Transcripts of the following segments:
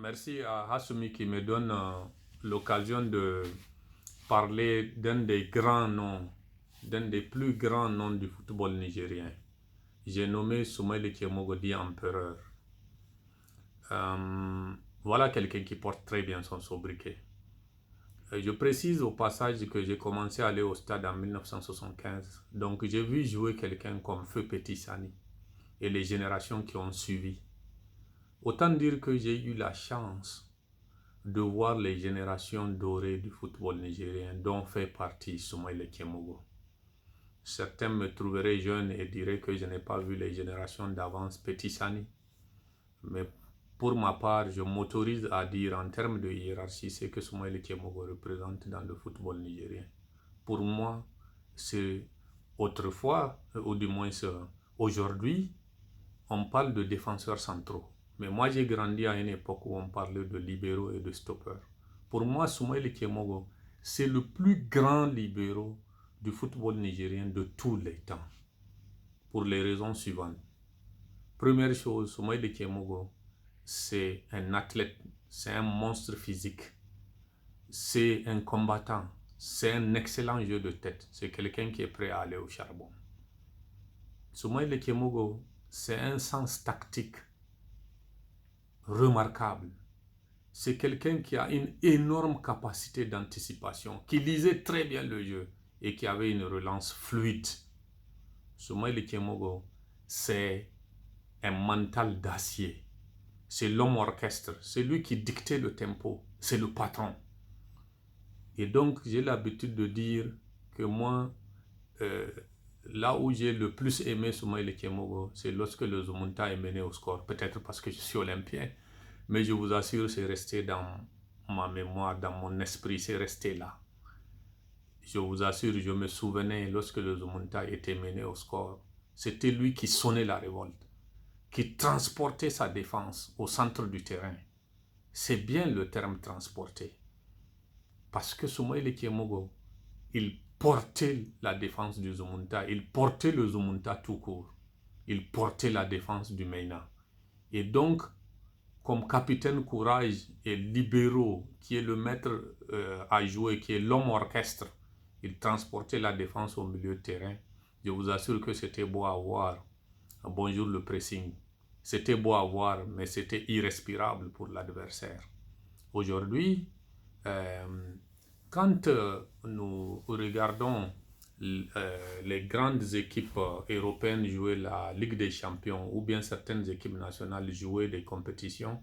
Merci à Hassoumi qui me donne l'occasion de parler d'un des grands noms, d'un des plus grands noms du football nigérien. J'ai nommé Soumaïla Kemogodi empereur. Euh, voilà quelqu'un qui porte très bien son sobriquet. Je précise au passage que j'ai commencé à aller au stade en 1975. Donc j'ai vu jouer quelqu'un comme Feu Petit Sani et les générations qui ont suivi. Autant dire que j'ai eu la chance de voir les générations dorées du football nigérien dont fait partie Soumaïla Kemogo. Certains me trouveraient jeune et diraient que je n'ai pas vu les générations d'avance Petit Sani. Mais pour ma part, je m'autorise à dire en termes de hiérarchie ce que Soumaïla Kemogo représente dans le football nigérien. Pour moi, c'est autrefois, ou du moins aujourd'hui, on parle de défenseurs centraux. Mais moi, j'ai grandi à une époque où on parlait de libéraux et de stoppeurs. Pour moi, Soumaïla Kemogo, c'est le plus grand libéraux du football nigérien de tous les temps. Pour les raisons suivantes. Première chose, Soumaïla Kemogo, c'est un athlète, c'est un monstre physique, c'est un combattant, c'est un excellent jeu de tête, c'est quelqu'un qui est prêt à aller au charbon. Soumaïla Kemogo, c'est un sens tactique remarquable. C'est quelqu'un qui a une énorme capacité d'anticipation, qui lisait très bien le jeu et qui avait une relance fluide. Soumaïla Kemogo, c'est un mental d'acier. C'est l'homme orchestre, c'est lui qui dictait le tempo, c'est le patron. Et donc, j'ai l'habitude de dire que moi, euh, là où j'ai le plus aimé Soumaïla Kemogo, c'est lorsque le Zumunta est mené au score. Peut-être parce que je suis olympien, mais je vous assure, c'est resté dans ma mémoire, dans mon esprit, c'est resté là. Je vous assure, je me souvenais lorsque le Zumunta était mené au score, c'était lui qui sonnait la révolte, qui transportait sa défense au centre du terrain. C'est bien le terme transporter. Parce que Soumaïla Kemogo, il portait la défense du Zumunta, il portait le Zumunta tout court, il portait la défense du Meina. Et donc, comme capitaine courage et libéraux, qui est le maître à jouer, qui est l'homme orchestre, il transportait la défense au milieu de terrain. Je vous assure que c'était beau à voir. Bonjour le pressing. C'était beau à voir, mais c'était irrespirable pour l'adversaire. Aujourd'hui, euh, quand nous regardons les grandes équipes européennes jouer la Ligue des Champions ou bien certaines équipes nationales jouer des compétitions,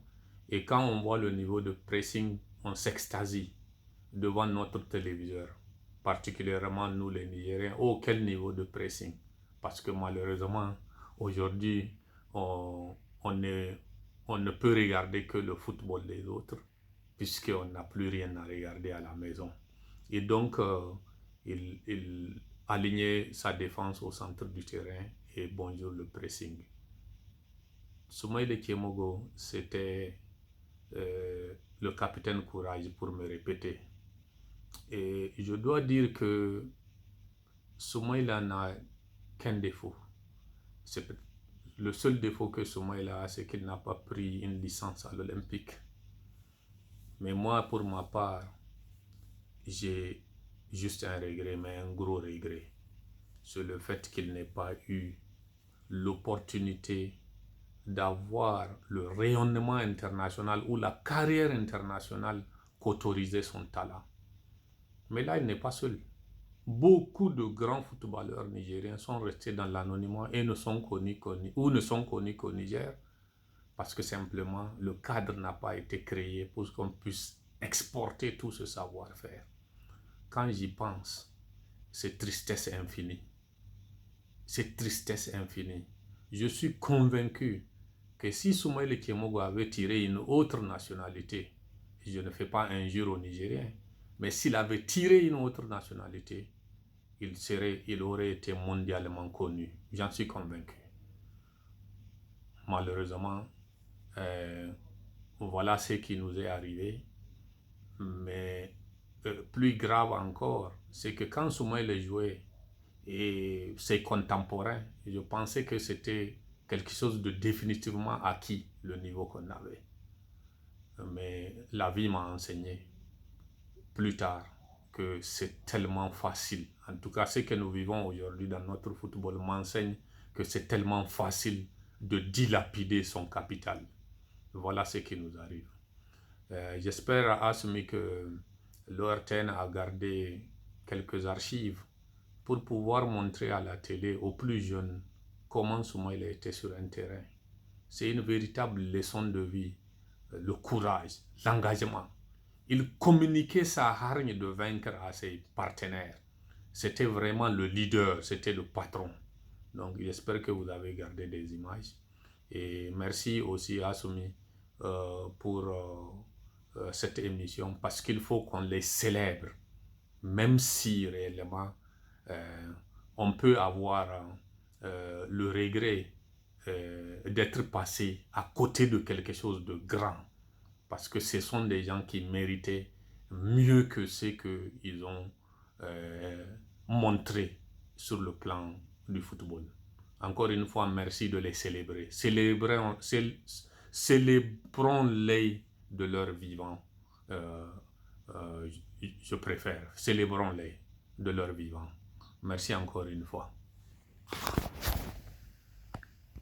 et quand on voit le niveau de pressing, on s'extasie devant notre téléviseur, particulièrement nous les Nigériens. Oh, quel niveau de pressing! Parce que malheureusement, aujourd'hui, on, on, est, on ne peut regarder que le football des autres, puisqu'on n'a plus rien à regarder à la maison. Et donc, il alignait sa défense au centre du terrain et bonjour le pressing. Soumaïla Kemogo, c'était le capitaine courage pour me répéter. Et je dois dire que Soumaïla n'a qu'un défaut. C'est le seul défaut que Soumaïla a, c'est qu'il n'a pas pris une licence à l'Olympique. Mais moi, pour ma part, j'ai juste un regret, mais un gros regret. C'est le fait qu'il n'ait pas eu l'opportunité d'avoir le rayonnement international ou la carrière internationale qu'autorisait son talent. Mais là, il n'est pas seul. Beaucoup de grands footballeurs nigériens sont restés dans l'anonymat et ne sont connus qu'au Niger parce que simplement le cadre n'a pas été créé pour qu'on puisse exporter tout ce savoir-faire. Quand j'y pense, c'est tristesse infinie. C'est tristesse infinie. Je suis convaincu que si Soumaïla Kemogo avait tiré une autre nationalité, je ne fais pas injure aux Nigériens, mais s'il avait tiré une autre nationalité, il aurait été mondialement connu. J'en suis convaincu. Malheureusement, euh, voilà ce qui nous est arrivé. Mais plus grave encore, c'est que quand Soumaïla jouait et ses contemporains, je pensais que c'était quelque chose de définitivement acquis, le niveau qu'on avait. mais la vie m'a enseigné plus tard que c'est tellement facile. En tout cas, ce que nous vivons aujourd'hui dans notre football m'enseigne que c'est tellement facile de dilapider son capital. Voilà ce qui nous arrive. J'espère, Asmi, que l'ORTN a gardé quelques archives pour pouvoir montrer à la télé aux plus jeunes comment Soumaïla était sur un terrain. C'est une véritable leçon de vie, le courage, l'engagement. Il communiquait sa hargne de vaincre à ses partenaires. C'était vraiment le leader, c'était le patron. Donc j'espère que vous avez gardé des images. Et merci aussi à Soumi pour cette émission, parce qu'il faut qu'on les célèbre, même si réellement on peut avoir le regret d'être passé à côté de quelque chose de grand, parce que ce sont des gens qui méritaient mieux que ce qu'ils ont montré sur le plan du football. Encore une fois, merci de les célébrer. Célébrons-les de leur vivant. Je préfère. Célébrons-les de leur vivant. Merci encore une fois.